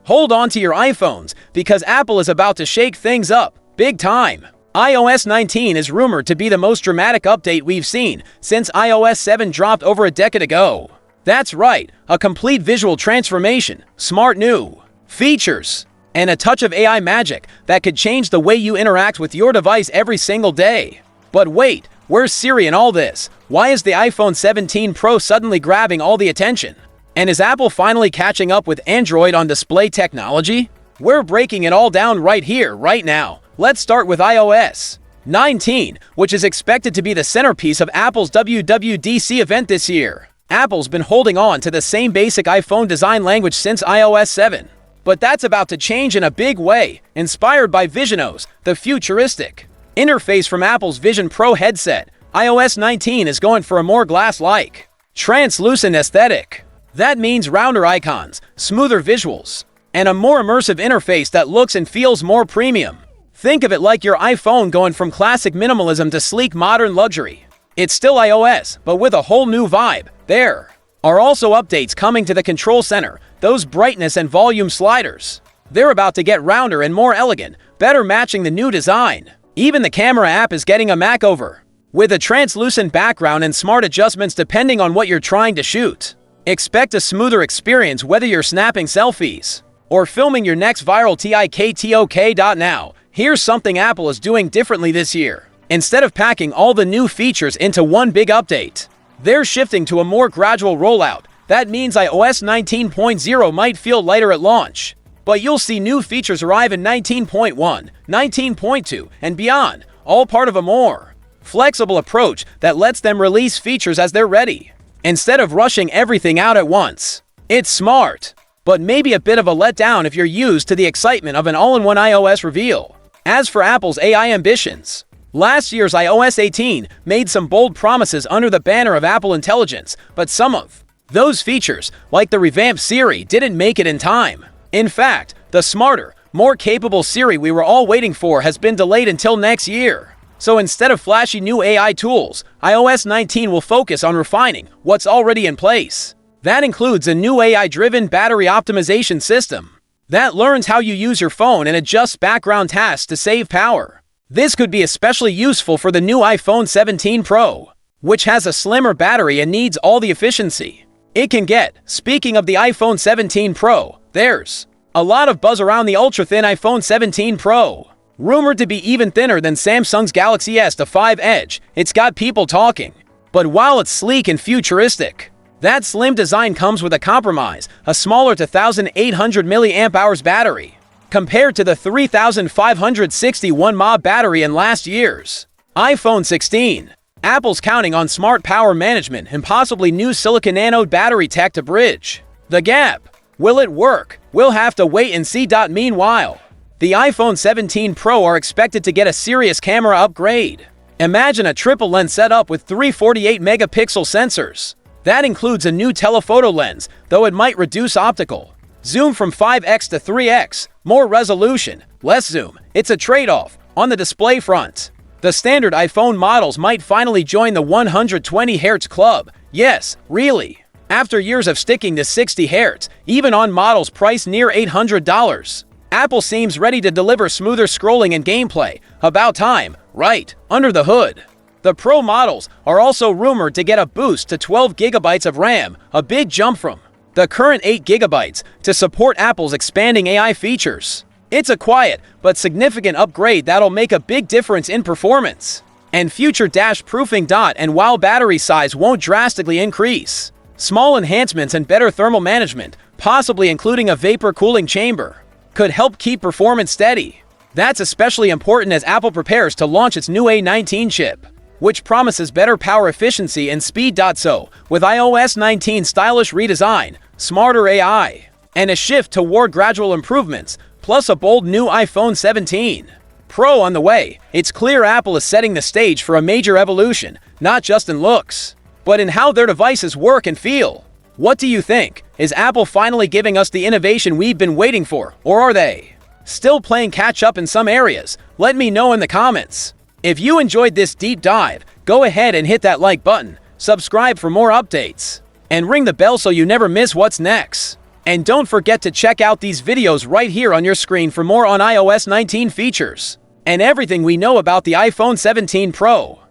Hold on to your iPhones because Apple is about to shake things up, big time. iOS 19 is rumored to be the most dramatic update we've seen since iOS 7 dropped over a decade ago. That's right, a complete visual transformation, smart new features, and a touch of AI magic that could change the way you interact with your device every single day. But wait, where's Siri in all this? Why is the iPhone 17 Pro suddenly grabbing all the attention? And is Apple finally catching up with Android on display technology? We're breaking it all down right here, right now. Let's start with iOS 19, which is expected to be the centerpiece of Apple's WWDC event this year. Apple's been holding on to the same basic iPhone design language since iOS 7. But that's about to change in a big way, inspired by Visionos, the futuristic interface from Apple's Vision Pro headset. iOS 19 is going for a more glass-like, translucent aesthetic. That means rounder icons, smoother visuals, and a more immersive interface that looks and feels more premium. Think of it like your iPhone going from classic minimalism to sleek modern luxury. It's still iOS, but with a whole new vibe. There are also updates coming to the control center, those brightness and volume sliders. They're about to get rounder and more elegant, better matching the new design. Even the camera app is getting a makeover, with a translucent background and smart adjustments depending on what you're trying to shoot. Expect a smoother experience whether you're snapping selfies or filming your next viral TikTok. Now, here's something Apple is doing differently this year. Instead of packing all the new features into one big update, they're shifting to a more gradual rollout. That means iOS 19.0 might feel lighter at launch, but you'll see new features arrive in 19.1, 19.2, and beyond, all part of a more flexible approach that lets them release features as they're ready, instead of rushing everything out at once. It's smart, but maybe a bit of a letdown if you're used to the excitement of an all-in-one iOS reveal. As for Apple's AI ambitions, last year's iOS 18 made some bold promises under the banner of Apple Intelligence, but some of those features, like the revamped Siri, didn't make it in time. In fact, the smarter, more capable Siri we were all waiting for has been delayed until next year. So instead of flashy new AI tools, iOS 19 will focus on refining what's already in place. That includes a new AI-driven battery optimization system that learns how you use your phone and adjusts background tasks to save power. This could be especially useful for the new iPhone 17 Pro, which has a slimmer battery and needs all the efficiency it can get. Speaking of the iPhone 17 Pro, there's a lot of buzz around the ultra-thin iPhone 17 Pro. Rumored to be even thinner than Samsung's Galaxy S5 Edge, it's got people talking. But while it's sleek and futuristic, that slim design comes with a compromise, a smaller 2,800 mAh battery, compared to the 3,561 mAh battery in last year's iPhone 16. Apple's counting on smart power management and possibly new silicon anode battery tech to bridge the gap. Will it work? We'll have to wait and see. Meanwhile, the iPhone 17 Pro are expected to get a serious camera upgrade. Imagine a triple lens setup with 348 megapixel sensors. That includes a new telephoto lens, though it might reduce optical zoom from 5x to 3x, more resolution, less zoom. It's a trade-off. On the display front, the standard iPhone models might finally join the 120 Hz club. Yes, really. After years of sticking to 60 Hz, even on models priced near $800, Apple seems ready to deliver smoother scrolling and gameplay. About time, right? Under the hood, the Pro models are also rumored to get a boost to 12 GB of RAM, a big jump from the current 8 GB, to support Apple's expanding AI features. It's a quiet but significant upgrade that'll make a big difference in performance and future dash-proofing. And while battery size won't drastically increase, small enhancements and better thermal management, possibly including a vapor cooling chamber, could help keep performance steady. That's especially important as Apple prepares to launch its new A19 chip, which promises better power efficiency and speed. So, with iOS 19's stylish redesign, smarter AI, and a shift toward gradual improvements, plus a bold new iPhone 17 Pro on the way, it's clear Apple is setting the stage for a major evolution, not just in looks, but in how their devices work and feel. What do you think? Is Apple finally giving us the innovation we've been waiting for, or are they still playing catch-up in some areas? Let me know in the comments. If you enjoyed this deep dive, go ahead and hit that like button, subscribe for more updates, and ring the bell so you never miss what's next. And don't forget to check out these videos right here on your screen for more on iOS 19 features and everything we know about the iPhone 17 Pro.